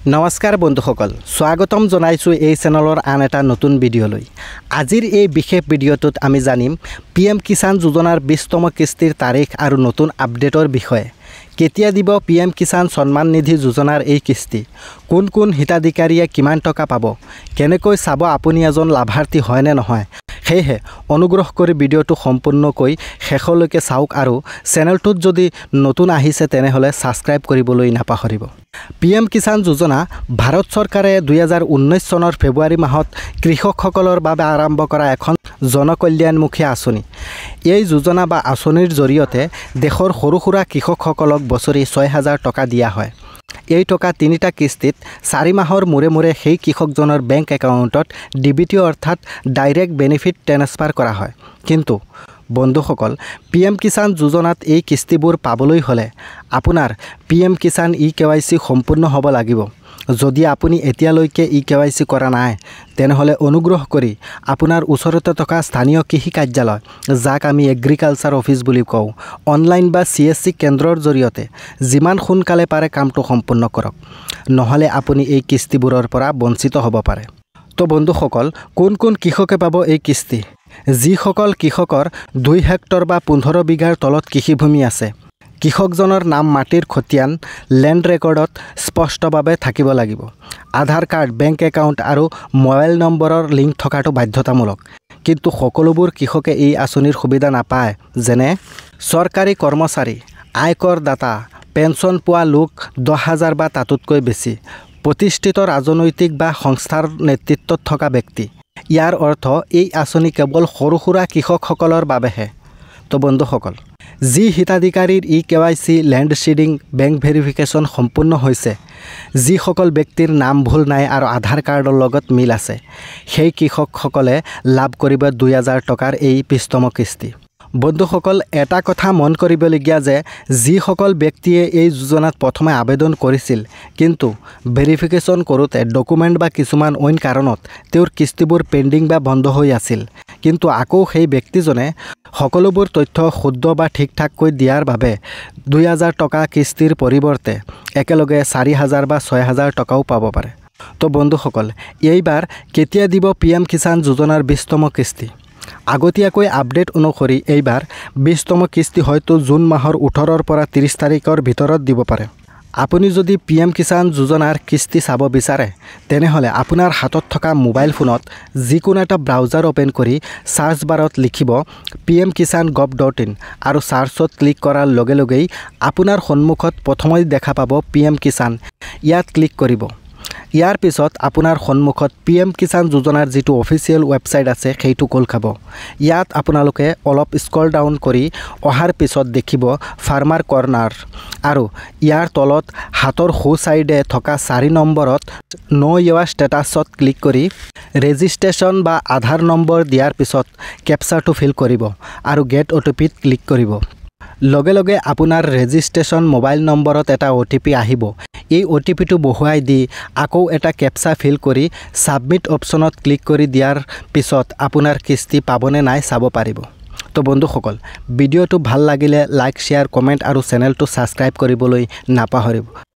নমস্কাৰ বন্ধুসকল, স্বাগতম জনাইছোঁ এই চেনেলৰ আন এটা নতুন ভিডিঅ'লৈ। আজিৰ এই বিশেষ ভিডিঅ'টোত আমি জানিম PM কিষাণ যোজনাৰ 20তম কিস্তিৰ তাৰিখ আৰু নতুন আপডেটৰ বিষয়ে। কেতিয়া দিব PM কিষাণ সন্মান নিধি যোজনাৰ এই কিস্তি, কোন কোন হিতাধিকাৰীয়ে কিমান টকা পাব, কেনেকৈ চাব আপুনি এজন লাভাৰ্থী হয় নে নহয়। সেয়েহে অনুগ্ৰহ কৰি ভিডিঅ'টো সম্পূৰ্ণকৈ শেষলৈকে চাওক আৰু চেনেলটোত যদি নতুন আহিছে তেনেহ'লে ছাবস্ক্ৰাইব কৰিবলৈ নাপাহৰিব। PM কিষাণ যোজনা ভাৰত চৰকাৰে 2019 চনৰ ফেব্ৰুৱাৰী মাহত কৃষকসকলৰ বাবে আৰম্ভ কৰা এখন জনকল্যাণমুখী আঁচনি। এই যোজনা বা আঁচনিৰ জৰিয়তে দেশৰ সৰু সুৰা কৃষকসকলক বছৰি 6,000 টকা দিয়া হয়। এই টকা 3টা কিস্তিত 4 মাহৰ মূৰে মূৰে সেই কৃষকজনৰ বেংক একাউণ্টত DBT অৰ্থাৎ ডাইৰেক্ট বেনিফিট ট্ৰেন্সফাৰ কৰা হয়। কিন্তু বন্ধুসকল, PM কিষাণ যোজনাত এই কিস্তিবোৰ পাবলৈ হ'লে আপোনাৰ PM কিষাণ eKYC সম্পূৰ্ণ হ'ব লাগিব। যদি আপুনি এতিয়ালৈকে eKYC কৰা নাই তেনেহ'লে অনুগ্ৰহ কৰি আপোনাৰ ওচৰতে থকা স্থানীয় কৃষি কাৰ্যালয়, যাক আমি এগ্ৰিকালচাৰ অফিচ বুলি কওঁ, অনলাইন বা CSC কেন্দ্ৰৰ জৰিয়তে যিমান সোনকালে পাৰে কামটো সম্পূৰ্ণ কৰক, নহ'লে আপুনি এই কিস্তিবোৰৰ পৰা বঞ্চিত হ'ব পাৰে। তো বন্ধুসকল, কোন কোন কৃষকে পাব এই কিস্তি? যিসকল কৃষকৰ 2 হেক্টৰ বা 15 বিঘাৰ তলত কৃষিভূমি আছে, কৃষকজনৰ নাম মাটিৰ খতিয়ান লেণ্ড ৰেকৰ্ডত স্পষ্টভাৱে থাকিব লাগিব। আধাৰ কাৰ্ড, বেংক একাউণ্ট আৰু মোবাইল নম্বৰৰ লিংক থকাটো বাধ্যতামূলক। কিন্তু সকলোবোৰ কৃষকে এই আঁচনিৰ সুবিধা নাপায়। যেনে চৰকাৰী কৰ্মচাৰী, আয়কৰ দাতা, পেঞ্চন পোৱা লোক 10,000 বা তাতোতকৈ বেছি, প্ৰতিষ্ঠিত ৰাজনৈতিক বা সংস্থাৰ নেতৃত্বত থকা ব্যক্তি। ইয়াৰ অৰ্থ এই আঁচনি কেৱল সৰু সুৰা কৃষকসকলৰ বাবেহে। তো বন্ধুসকল, যি হিতাধিকাৰীৰ eKYC, land seeding, bank verification সম্পূৰ্ণ হৈছে, যিসকল ব্যক্তিৰ নাম ভুল নাই আৰু আধাৰ কাৰ্ডৰ লগত মিল আছে, সেই কৃষকসকলে লাভ কৰিব 2,000 টকাৰ এই 20তম কিস্তি। বন্ধুসকল, এটা কথা মন কৰিবলগীয়া যে যিসকল ব্যক্তিয়ে এই যোজনাত প্ৰথমে আবেদন কৰিছিল কিন্তু ভেৰিফিকেশ্যন কৰোঁতে ডকুমেণ্ট বা কিছুমান অইন কাৰণত তেওঁৰ কিস্তিবোৰ পেণ্ডিং বা বন্ধ হৈ আছিল, কিন্তু আকৌ সেই ব্যক্তিজনে সকলোবোৰ তথ্য শুদ্ধ বা ঠিক ঠাককৈ দিয়াৰ বাবে 2,000 টকা কিস্তিৰ পৰিৱৰ্তে একেলগে 4,000 বা 6,000 টকাও পাব পাৰে। তো বন্ধুসকল, এইবাৰ কেতিয়া দিব PM কিষাণ যোজনাৰ 20তম কিস্তি? আগতীয়াকৈ আপডেট অনুসৰি এইবাৰ 20তম কিস্তি হয়তো জুন মাহৰ 18ৰ পৰা 30 তাৰিখৰ ভিতৰত দিব পাৰে। আপুনি যদি PM কিষাণ যোজনাৰ কিস্তি চাব বিচাৰে তেনেহ'লে আপোনাৰ হাতত থকা মোবাইল ফোনত যিকোনো এটা ব্ৰাউজাৰ অ'পেন কৰি চাৰ্চ বাৰত লিখিব pmkishan.gov.in আৰু চাৰ্চত ক্লিক কৰাৰ লগে লগেই আপোনাৰ সন্মুখত প্ৰথমে দেখা পাব PM কিষাণ। ইয়াত ক্লিক কৰিব। ইয়াৰ পিছত আপোনাৰ সন্মুখত PM কিষাণ যোজনাৰ যিটো অফিচিয়েল ৱেবছাইট আছে সেইটো খোল খাব। ইয়াত আপোনালোকে অলপ স্ক্ৰল ডাউন কৰি অহাৰ পিছত দেখিব ফাৰ্মাৰ কৰ্নাৰ আৰু ইয়াৰ তলত হাতৰ সোঁ ছাইডে থকা 4 নম্বৰত ন' ইয়ৰ ষ্টেটাছত ক্লিক কৰি ৰেজিষ্ট্ৰেশ্যন বা আধাৰ নম্বৰ দিয়াৰ পিছত কেপচাটো ফিল কৰিব আৰু গেট OTPত ক্লিক কৰিব। লগে লগে আপোনাৰ ৰেজিষ্ট্ৰেশ্যন মোবাইল নম্বৰত এটা OTP আহিব। এই OTPটো বহুৱাই দি আকৌ এটা কেপচা ফিল কৰি ছাবমিট অপশ্যনত ক্লিক কৰি দিয়াৰ পিছত আপোনাৰ কিস্তি পাবনে নাই চাব পাৰিব। তো বন্ধুসকল, ভিডিঅ'টো ভাল লাগিলে লাইক, শ্বেয়াৰ, কমেণ্ট আৰু চেনেলটো ছাবস্ক্ৰাইব কৰিবলৈ নাপাহৰিব।